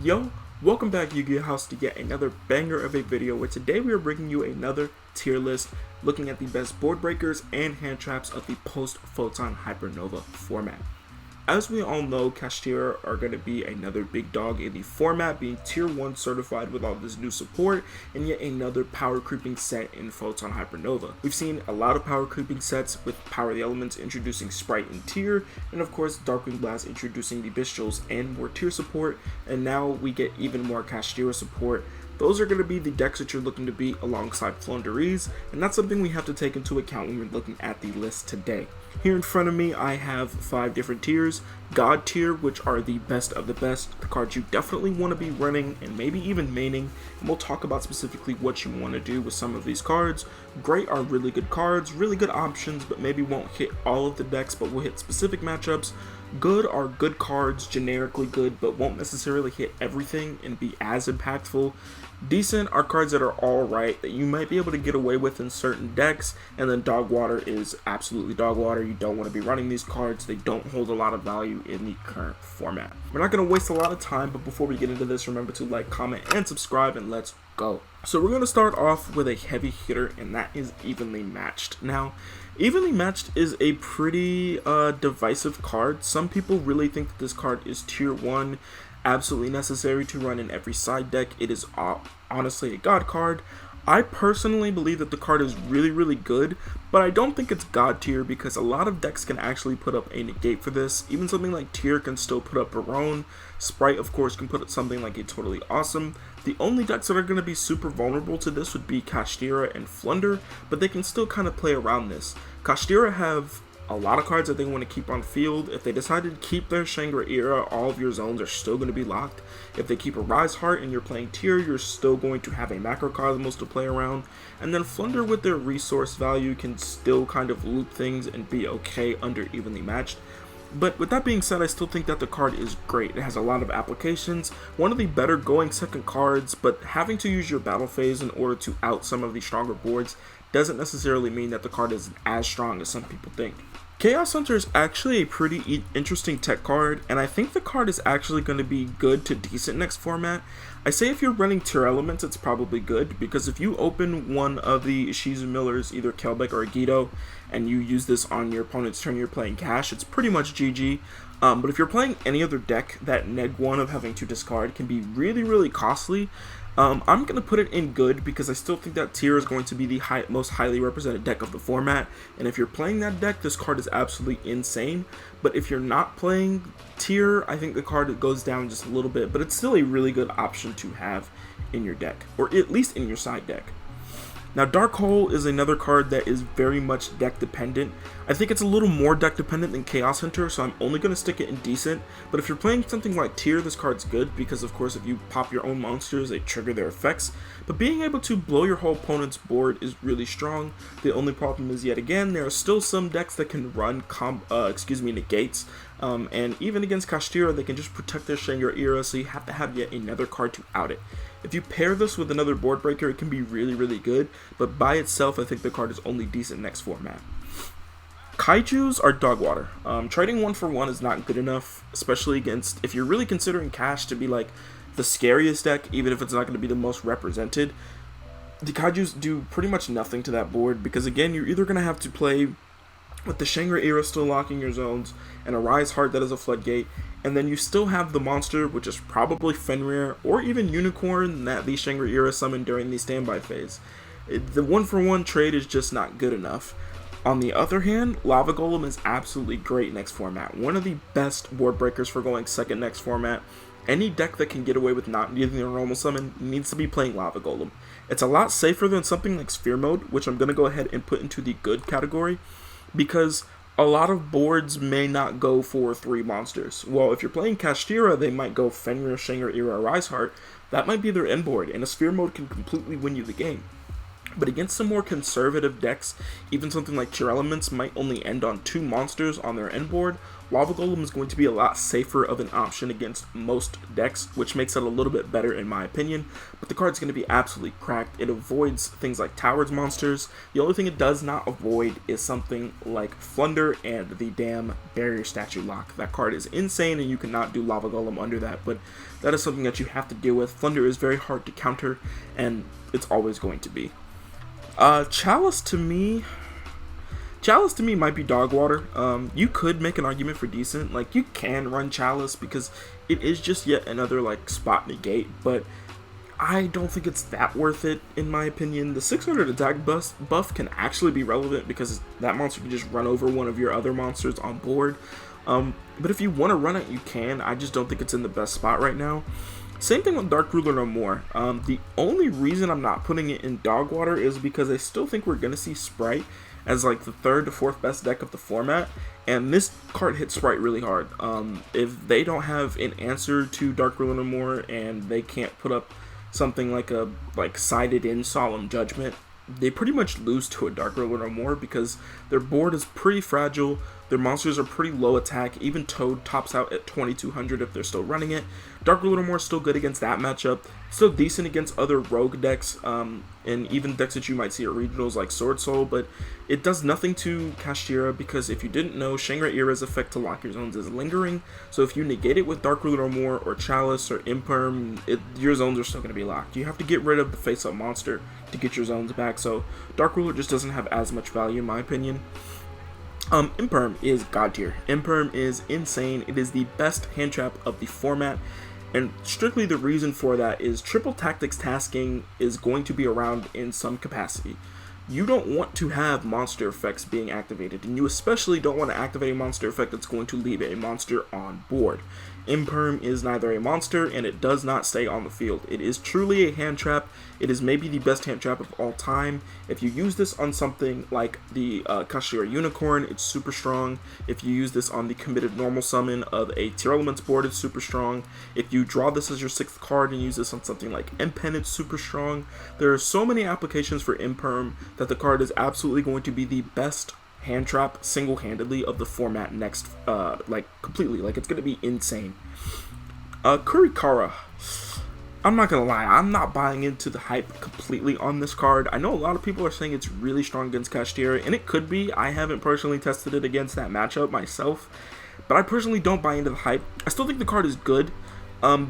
Yo, welcome back Yu-Gi-Oh! House to yet another banger of a video where today we are bringing you another tier list looking at the best board breakers and hand traps of the post-Photon Hypernova format. As we all know, Cara are going to be another big dog in the format, being tier 1 certified with all this new support, and yet another power creeping set in Photon Hypernova. We've seen a lot of power creeping sets with Power of the Elements introducing Sprite and tier, and of course Darkwing Blast introducing the Bistros and more tier support, and now we get even more Cara support. Those are going to be the decks that you're looking to beat alongside Flunderies, and that's something we have to take into account when we're looking at the list today. Here in front of me, I have 5 different tiers. God tier, which are the best of the best, the cards you definitely want to be running and maybe even maining, and we'll talk about specifically what you want to do with some of these cards. Great are really good cards, really good options, but maybe won't hit all of the decks, but will hit specific matchups. Good are good cards, generically good, but won't necessarily hit everything and be as impactful. Decent are cards that are alright, that you might be able to get away with in certain decks, and then dog water is absolutely dog water. You don't want to be running these cards. They don't hold a lot of value in the current format. We're not going to waste a lot of time, but before we get into this, remember to like, comment, and subscribe, and let's go. So we're going to start off with a heavy hitter, and that is Evenly Matched. Now, Evenly Matched is a pretty divisive card. Some people really think that this card is tier 1, absolutely necessary to run in every side deck. It is honestly a god card. I personally believe that the card is really good, but I don't think it's god tier because a lot of decks can actually put up a negate for this. Even something like tier can still put up Barone. Sprite, of course, can put up something like a Totally Awesome. The only decks that are going to be super vulnerable to this would be Shangriira and Flunder, but they can still kind of play around this. Shangriira have a lot of cards that they want to keep on field. If they decide to keep their Shangriira, all of your zones are still going to be locked. If they keep a Rise Heart and you're playing tier, you're still going to have a Macrocosmos to play around. And then Flunder with their resource value can still kind of loop things and be okay under Evenly Matched. But with that being said, I still think that the card is great. It has a lot of applications, one of the better going second cards, but having to use your battle phase in order to out some of the stronger boards doesn't necessarily mean that the card is as strong as some people think. Chaos Hunter is actually a pretty interesting tech card, and I think the card is actually going to be good to decent next format. I say if you're running tier elements, it's probably good, because if you open one of the Shizu Millers, either Kelbeck or Agito, and you use this on your opponent's turn you're playing cash, it's pretty much GG. But if you're playing any other deck, that neg 1 of having to discard can be really costly. I'm going to put it in good because I still think that tier is going to be the most highly represented deck of the format, and if you're playing that deck, this card is absolutely insane. But if you're not playing tier, I think the card goes down just a little bit, but it's still a really good option to have in your deck, or at least in your side deck. Now, Dark Hole is another card that is very much deck dependent. I think it's a little more deck dependent than Chaos Hunter, so I'm only going to stick it in decent. But if you're playing something like tier, this card's good because, of course, if you pop your own monsters, they trigger their effects. But being able to blow your whole opponent's board is really strong. The only problem is, yet again, there are still some decks that can run negates. And even against Shangriira, they can just protect their Shangriira, so you have to have yet another card to out it. If you pair this with another board breaker, it can be really good, but by itself, I think the card is only decent next format. Kaijus are dog water. Trading 1 for 1 is not good enough, especially against, if you're really considering cash to be like the scariest deck, even if it's not going to be the most represented. The Kaijus do pretty much nothing to that board, because again, you're either going to have to play with the Shangriira still locking your zones, and a Rise Heart that is a floodgate, and then you still have the monster, which is probably Fenrir, or even Unicorn, that the Shangriira summon during the standby phase. The 1 for 1 trade is just not good enough. On the other hand, Lava Golem is absolutely great next format. One of the best board breakers for going second next format. Any deck that can get away with not needing a normal summon needs to be playing Lava Golem. It's a lot safer than something like Sphere Mode, which I'm going to go ahead and put into the good category, because a lot of boards may not go for 3 monsters. Well, if you're playing Shangriira, they might go Fenrir, Shangriira, Rise Heart. That might be their end board, and a Sphere Mode can completely win you the game. But against some more conservative decks, even something like Tier Elements might only end on 2 monsters on their end board, Lava Golem is going to be a lot safer of an option against most decks, which makes it a little bit better in my opinion, but the card's going to be absolutely cracked. It avoids things like Towers monsters. The only thing it does not avoid is something like Flunder and the damn Barrier Statue Lock. That card is insane, and you cannot do Lava Golem under that, but that is something that you have to deal with. Flunder is very hard to counter, and it's always going to be. Chalice to me might be dog water. You could make an argument for decent. Like, you can run Chalice because it is just yet another like spot negate, but I don't think it's that worth it in my opinion. The 600 attack buff can actually be relevant because that monster can just run over one of your other monsters on board. But if you want to run it, you can. I just don't think it's in the best spot right now. Same thing with Dark Ruler No More. The only reason I'm not putting it in dog water is because I still think we're going to see Sprite as like the 3rd to 4th best deck of the format, and this card hits Sprite really hard. If they don't have an answer to Dark Ruler No More and they can't put up something like a sided in Solemn Judgment, they pretty much lose to a Dark Ruler No More because their board is pretty fragile. Their monsters are pretty low attack. Even Toad tops out at 2200 if they're still running it. Dark Ruler No More is still good against that matchup. Still decent against other rogue decks, and even decks that you might see at regionals like Sword Soul, but it does nothing to Shangriira because if you didn't know, Shangriira's effect to lock your zones is lingering. So if you negate it with Dark Ruler No More or Chalice or Imperm, your zones are still going to be locked. You have to get rid of the face-up monster to get your zones back, so Dark Ruler just doesn't have as much value in my opinion. Imperm is god tier. Imperm is insane. It is the best hand trap of the format, and strictly the reason for that is triple tactics tasking is going to be around in some capacity. You don't want to have monster effects being activated, and you especially don't want to activate a monster effect that's going to leave a monster on board. Imperm is neither a monster, and it does not stay on the field. It is truly a hand trap. It is maybe the best hand trap of all time. If you use this on something like the Shangriira Unicorn, it's super strong. If you use this on the committed normal summon of a Tier Elements board, it's super strong. If you draw this as your 6th card and use this on something like Empen, it's super strong. There are so many applications for Imperm that the card is absolutely going to be the best hand trap single-handedly of the format next, completely. Like, it's going to be insane. Cara. I'm not going to lie, I'm not buying into the hype completely on this card. I know a lot of people are saying it's really strong against Shangriira, and it could be. I haven't personally tested it against that matchup myself, but I personally don't buy into the hype. I still think the card is good,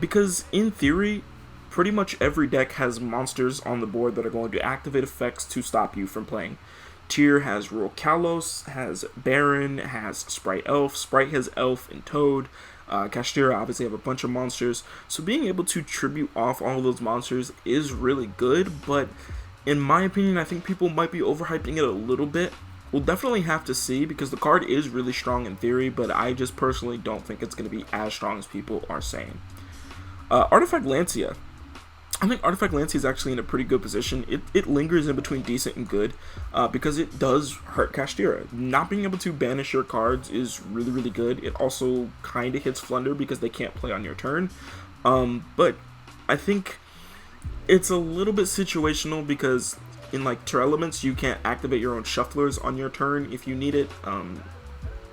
because in theory, pretty much every deck has monsters on the board that are going to activate effects to stop you from playing. Tier has Rural Kalos, has Baron, has Sprite Elf. Sprite has Elf and Toad. Shangriira obviously have a bunch of monsters. So being able to tribute off all of those monsters is really good, but in my opinion, I think people might be overhyping it a little bit. We'll definitely have to see because the card is really strong in theory, but I just personally don't think it's going to be as strong as people are saying. Artifact Lancia. I think Artifact Lancia is actually in a pretty good position. It lingers in between decent and good because it does hurt Shangriira. Not being able to banish your cards is really, really good. It also kind of hits Flunder because they can't play on your turn. But I think it's a little bit situational because in like Tier Elements, you can't activate your own Shufflers on your turn if you need it.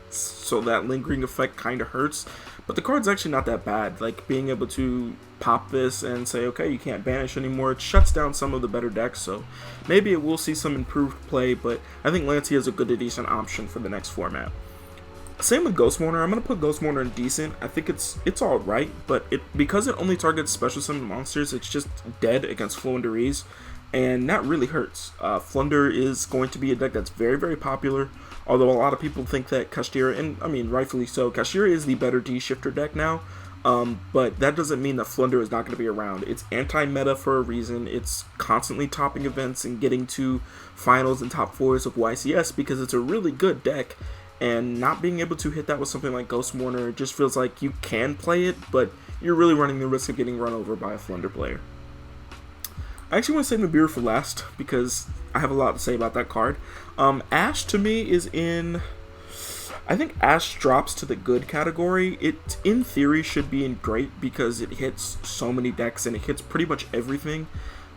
So that lingering effect kind of hurts. But the card's actually not that bad. Like, being able to pop this and say, okay, you can't banish anymore, it shuts down some of the better decks, so maybe it will see some improved play, but I think Lancia is a good to decent option for the next format. Same with Ghost Mourner. I'm going to put Ghost Mourner in decent. I think it's alright, but because it only targets special summon monsters, it's just dead against Floowandereeze, and that really hurts. Flunder is going to be a deck that's very, very popular, although a lot of people think that Shangriira, and I mean rightfully so, Shangriira is the better D-shifter deck now, but that doesn't mean that Flunder is not going to be around. It's anti-meta for a reason. It's constantly topping events and getting to finals and top 4s of YCS because it's a really good deck, and not being able to hit that with something like Ghost Mourner just feels like you can play it, but you're really running the risk of getting run over by a Flunder player. I actually want to save Nibiru for last because I have a lot to say about that card. Ash to me is in... I think Ash drops to the good category. It, in theory, should be in great because it hits so many decks and it hits pretty much everything.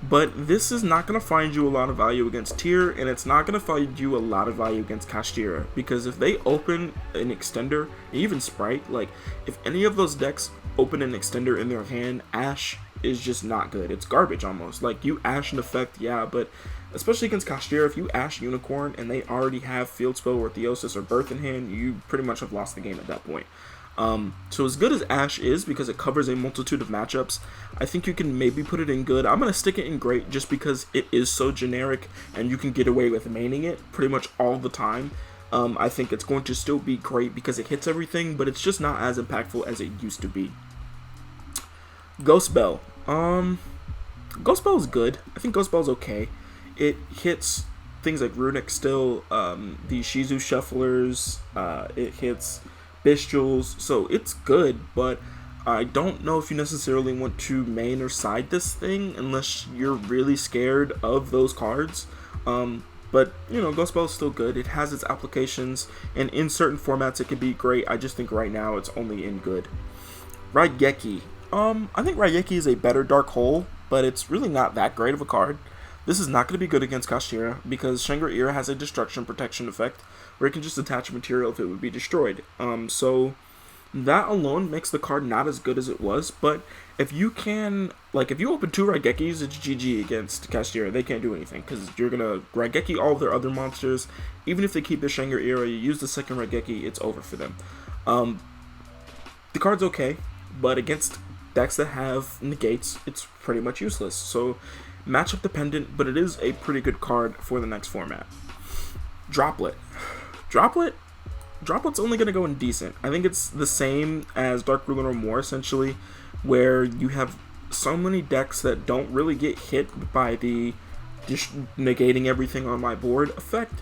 But this is not going to find you a lot of value against Tyr, and it's not going to find you a lot of value against Shangriira, because if they open an extender, even Sprite, like, if any of those decks open an extender in their hand, Ash is just not good. It's garbage almost. Like, you Ash an effect, yeah, but especially against Shangriira, if you Ash Unicorn and they already have Field Spell or Theosis or Birth in hand, you pretty much have lost the game at that point. So as good as Ash is, because it covers a multitude of matchups, I think you can maybe put it in good. I'm going to stick it in great just because it is so generic and you can get away with maining it pretty much all the time. I think it's going to still be great because it hits everything, but it's just not as impactful as it used to be. Ghost Bell. Ghost Bell is good. I think Ghost Bell is okay. It hits things like Runic still, the Shizu Shufflers, it hits Bistros, so it's good, but I don't know if you necessarily want to main or side this thing unless you're really scared of those cards. But, you know, Ghost Bell is still good. It has its applications, and in certain formats it can be great. I just think right now it's only in good. Rayeki. I think Rayeki is a better Dark Hole, but it's really not that great of a card. This is not going to be good against Shangriira because Shangriira has a destruction protection effect where it can just attach a material if it would be destroyed. So that alone makes the card not as good as it was, but if you can, like, if you open 2 Rayekis, it's GG against Shangriira. They can't do anything because you're going to Rayeki all of their other monsters. Even if they keep their Shangriira, you use the second Rayeki, it's over for them. The card's okay, but against decks that have negates, it's pretty much useless. So matchup dependent, but it is a pretty good card for the next format. Droplet. Droplet's only going to go in decent. I think it's the same as Dark Ruler or more, essentially, where you have so many decks that don't really get hit by the just negating everything on my board effect.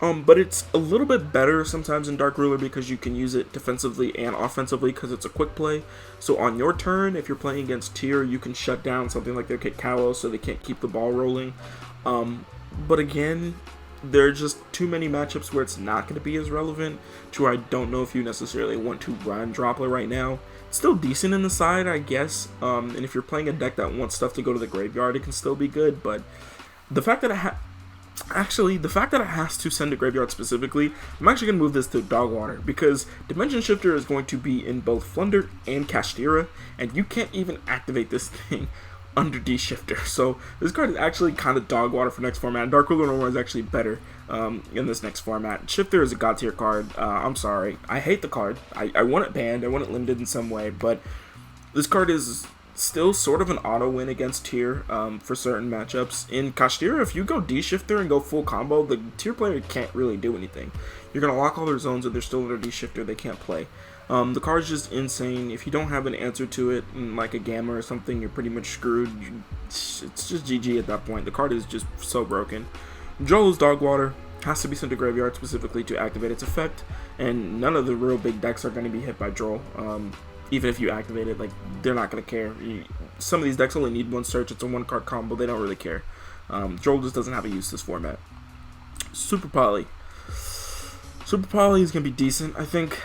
But it's a little bit better sometimes in Dark Ruler because you can use it defensively and offensively because it's a quick play. So on your turn, if you're playing against Tyr, you can shut down something like their Kalos so they can't keep the ball rolling. But again, there are just too many matchups where it's not going to be as relevant to where I don't know if you necessarily want to run Droplet right now. It's still decent in the side, I guess. And if you're playing a deck that wants stuff to go to the graveyard, it can still be good. But the fact that it has to send to graveyard specifically, I'm actually going to move this to Dogwater because Dimension Shifter is going to be in both Flunder and Shangriira, and you can't even activate this thing under D-Shifter. So this card is actually kind of Dogwater for next format. Dark Ruler is actually better in this next format. Shifter is a god tier card. I'm sorry. I hate the card. I want it banned. I want it limited in some way, but this card is still sort of an auto win against Tyr for certain matchups. In Shangriira, if you go D-Shifter and go full combo, the Tyr player can't really do anything. You're going to lock all their zones, and they're still under D-Shifter. They can't play. The card's just insane. If you don't have an answer to it, like a Gamma or something, you're pretty much screwed. It's just GG at that point. The card is just so broken. Joel's Dogwater has to be sent to graveyard specifically to activate its effect, and none of the real big decks are going to be hit by Droll. Even if you activate it, like, they're not going to care. Some of these decks only need one search. It's a one-card combo. They don't really care. Droll just doesn't have a use this format. Super Poly. Super Poly is going to be decent. I think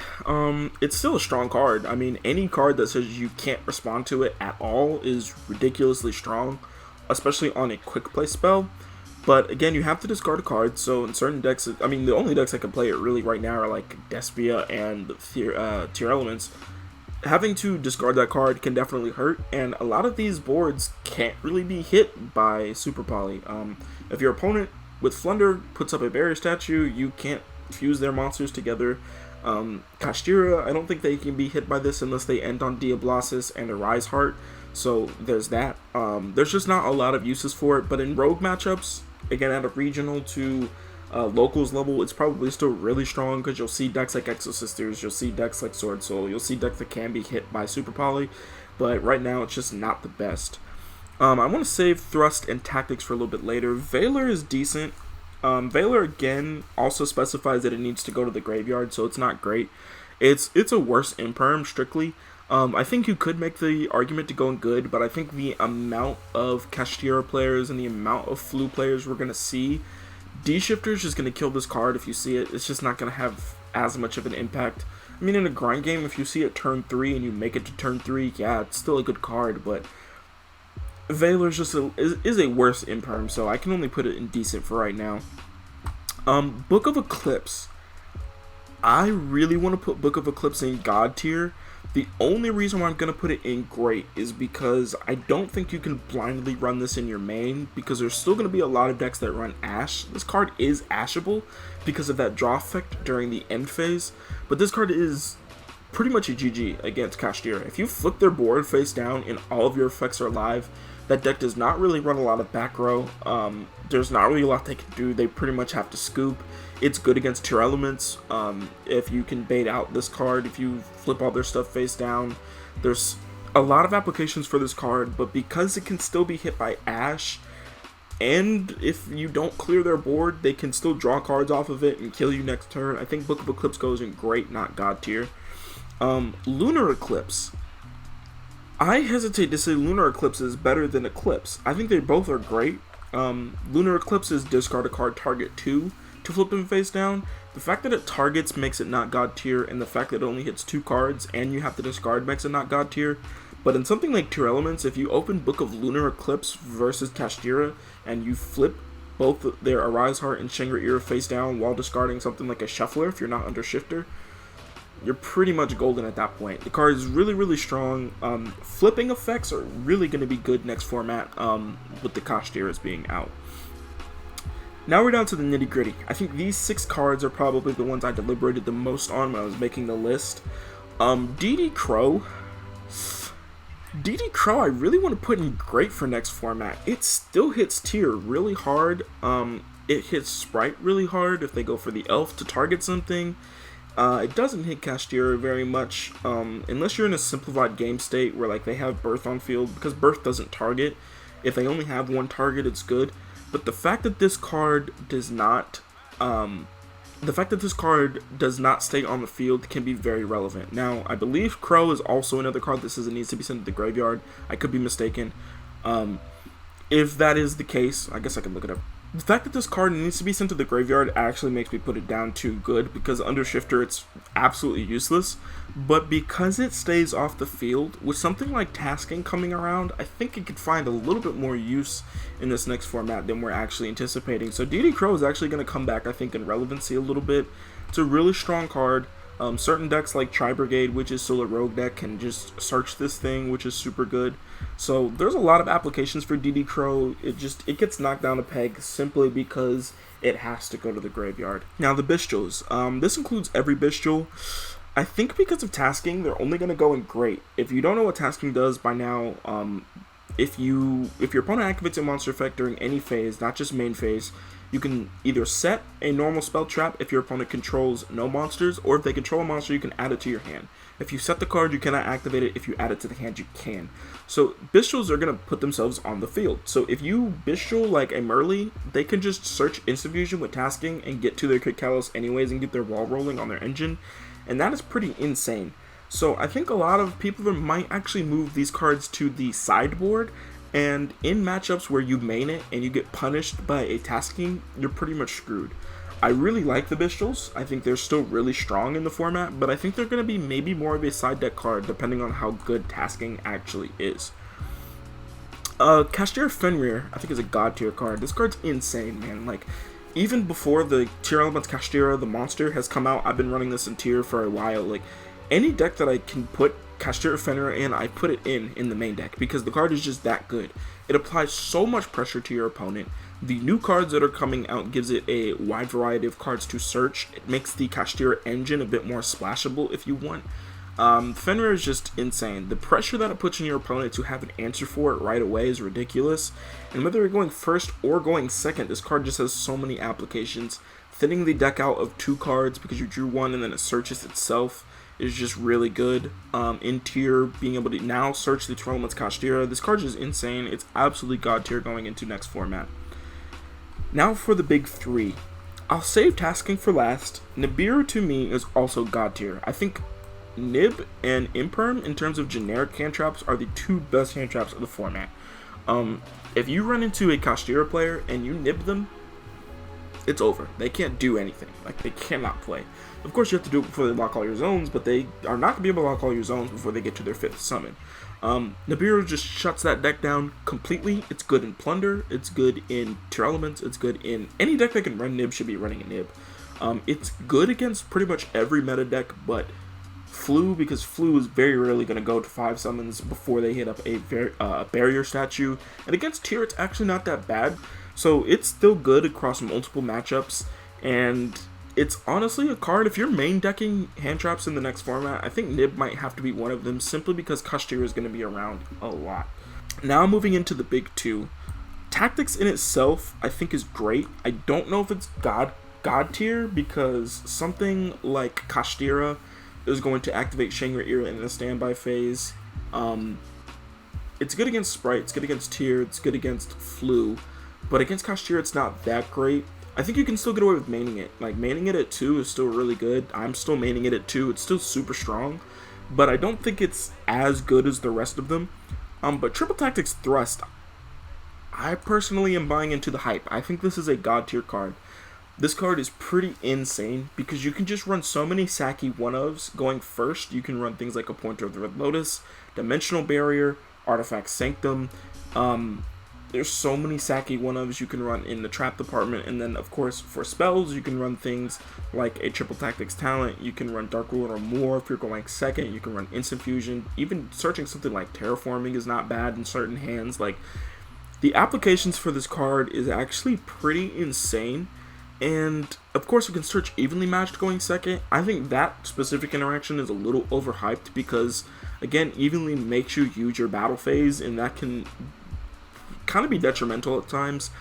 it's still a strong card. I mean, any card that says you can't respond to it at all is ridiculously strong, especially on a quick play spell. But again, you have to discard a card, so in certain decks, I mean, the only decks that can play it really right now are like Despia and Tier Elements. Having to discard that card can definitely hurt, and a lot of these boards can't really be hit by Super Poly. If your opponent with Flunder puts up a barrier statue, you can't fuse their monsters together. Shangriira, I don't think they can be hit by this unless they end on Diablosis and a Rise Heart, so there's that. There's just not a lot of uses for it, but in rogue matchups, again, at a regional to locals level, it's probably still really strong because you'll see decks like Exosisters, you'll see decks like Sword Soul, you'll see decks that can be hit by Super Poly, but right now it's just not the best. I want to save Thrust and Tactics for a little bit later. Valer is decent. Valer, again, also specifies that it needs to go to the graveyard, so it's not great. It's a worse Imperm, strictly. I think you could make the argument to go in good, but I think the amount of Shangriira players and the amount of Flu players we're going to see, D-Shifter is just going to kill this card if you see it. It's just not going to have as much of an impact. I mean, in a grind game, if you see it turn 3 and you make it to turn 3, yeah, it's still a good card, but Valer's just is a worse imperm, so I can only put it in decent for right now. Book of Eclipse. I really want to put Book of Eclipse in God tier. The only reason why I'm going to put it in great is because I don't think you can blindly run this in your main, because there's still going to be a lot of decks that run Ash. This card is Ashable because of that draw effect during the end phase, but this card is pretty much a GG against Shangriira. If you flip their board face down and all of your effects are live, that deck does not really run a lot of back row. There's not really a lot they can do. They pretty much have to scoop. It's good against tier elements. If you can bait out this card, if you flip all their stuff face down, there's a lot of applications for this card, but because it can still be hit by Ash, and if you don't clear their board, they can still draw cards off of it and kill you next turn. I think Book of Eclipse goes in great, not God tier. Lunar Eclipse. I hesitate to say Lunar Eclipse is better than Eclipse. I think they both are great. Lunar Eclipse is discard a card, target 2 to flip them face down. The fact that it targets makes it not God tier, and the fact that it only hits 2 cards and you have to discard makes it not God tier. But in something like Tier Elements, if you open Book of Lunar Eclipse versus Shangriira and you flip both their Arise Heart and Shangriira face down while discarding something like a Shuffler if you're not under Shifter, you're pretty much golden at that point. The card is really, really strong. Flipping effects are really going to be good next format with the Shangriiras being out. Now we're down to the nitty gritty. I think these 6 cards are probably the ones I deliberated the most on when I was making the list. DD Crow. DD Crow I really want to put in great for next format. It still hits tier really hard. It hits Sprite really hard if they go for the elf to target something. It doesn't hit Shangriira very much, unless you're in a simplified game state where like they have Birth on field, because Birth doesn't target. If they only have one target, it's good. But the fact that this card does not, stay on the field can be very relevant. Now, I believe Crow is also another card that says it needs to be sent to the graveyard. I could be mistaken. If that is the case, I guess I can look it up. The fact that this card needs to be sent to the graveyard actually makes me put it down to good, because under Shifter it's absolutely useless. But because it stays off the field, with something like Tasking coming around, I think it could find a little bit more use in this next format than we're actually anticipating. So DD Crow is actually going to come back, I think, in relevancy a little bit. It's a really strong card. Certain decks like Tri-Brigade, which is still a rogue deck, can just search this thing, which is super good. So there's a lot of applications for DD Crow. It gets knocked down a peg simply because it has to go to the graveyard. Now the Bistros. This includes every Bistro. I think because of Tasking, they're only going to go in great. If you don't know what Tasking does by now, if your opponent activates a monster effect during any phase, not just main phase, you can either set a normal spell trap if your opponent controls no monsters, or if they control a monster, you can add it to your hand. If you set the card, you cannot activate it. If you add it to the hand, you can. So Bistros are going to put themselves on the field. So if you Bistro like a Merly, they can just search Instant Fusion with Tasking and get to their Crit Kalos anyways and get their wall rolling on their engine. And that is pretty insane. So I think a lot of people might actually move these cards to the sideboard. And in matchups where you main it and you get punished by a Tasking, you're pretty much screwed. I really like the Bistros. I think they're still really strong in the format, but I think they're going to be maybe more of a side deck card depending on how good Tasking actually is. Shangriira Fenrir, I think, is a god tier card. This card's insane, man. Like, even before the tier elements Shangriira, the monster, has come out, I've been running this in tier for a while. Like, any deck that I can put Shangriira Fenrir in, I put it in the main deck, because the card is just that good. It applies so much pressure to your opponent. The new cards that are coming out gives it a wide variety of cards to search. It makes the Shangriira engine a bit more splashable if you want. Fenrir is just insane. The pressure that it puts on your opponent to have an answer for it right away is ridiculous. And whether you're going first or going second, this card just has so many applications. Thinning the deck out of 2 cards because you drew 1 and then it searches itself is just really good. In tier, being able to now search the 2 elements Shangriira, this card is insane. It's absolutely god tier going into next format. Now for the big 3. I'll save Tasking for last. Nibiru to me is also god tier. I think Nib and Imperm, in terms of generic hand traps, are the 2 best hand traps of the format. If you run into a Shangriira player and you nib them, it's over. They can't do anything. Like, they cannot play. Of course, you have to do it before they lock all your zones, but they are not going to be able to lock all your zones before they get to their 5th summon. Nibiru just shuts that deck down completely. It's good in Plunder, it's good in Tier Elements, it's good in any deck that can run Nib should be running a Nib. It's good against pretty much every meta deck but Flu, because Flu is very rarely going to go to 5 summons before they hit up a barrier statue. And against Tier, it's actually not that bad. So it's still good across multiple matchups, and it's honestly a card, if you're main decking hand traps in the next format, I think Nib might have to be one of them, simply because Kashtira is going to be around a lot. Now moving into the big 2. Tactics in itself, I think, is great. I don't know if it's God tier, because something like Kashtira is going to activate Shangriira in the standby phase. It's good against Sprite, it's good against Tier, it's good against Flu, but against Kashtira it's not that great. I think you can still get away with maining it. Like, maining it at 2 is still really good. I'm still maining it at 2. It's still super strong, but I don't think it's as good as the rest of them. But Triple Tactics Thrust, I personally am buying into the hype. I think this is a god tier card. This card is pretty insane because you can just run so many sacky 1-ofs going first. You can run things like a Pointer of the Red Lotus, Dimensional Barrier, Artifact Sanctum. There's so many sacky 1-ofs you can run in the trap department, and then of course for spells you can run things like a Triple Tactics Talent, you can run Dark Ruler or more if you're going second, you can run Instant Fusion, even searching something like Terraforming is not bad in certain hands. Like, the applications for this card is actually pretty insane, and of course you can search Evenly Matched going second. I think that specific interaction is a little overhyped because, again, Evenly makes you use your battle phase, and that can kind of be detrimental at times,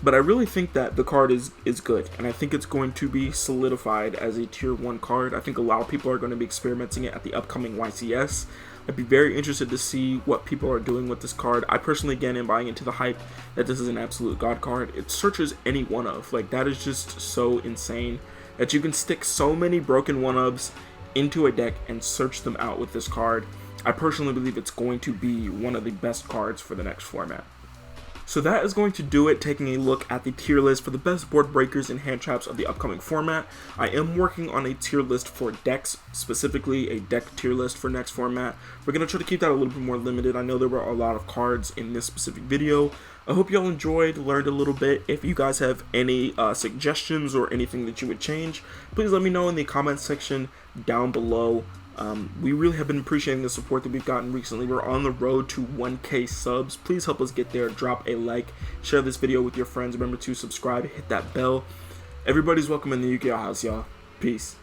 but I really think that the card is good, and I think it's going to be solidified as a tier 1 card. I think a lot of people are going to be experimenting it at the upcoming YCS. I'd be very interested to see what people are doing with this card. I personally, again, am buying into the hype that this is an absolute god card. It searches any 1-of. Like, that is just so insane that you can stick so many broken 1-ofs into a deck and search them out with this card. I personally believe it's going to be one of the best cards for the next format. So that is going to do it, taking a look at the tier list for the best board breakers and hand traps of the upcoming format. I am working on a tier list for decks, specifically a deck tier list for next format. We're going to try to keep that a little bit more limited. I know there were a lot of cards in this specific video. I hope y'all enjoyed, learned a little bit. If you guys have any suggestions or anything that you would change, please let me know in the comments section down below. We really have been appreciating the support that we've gotten recently. We're on the road to 1K subs. Please help us get there. Drop a like, share this video with your friends. Remember to subscribe, hit that bell. Everybody's welcome in the Yu-Gi-Oh house, y'all. Peace.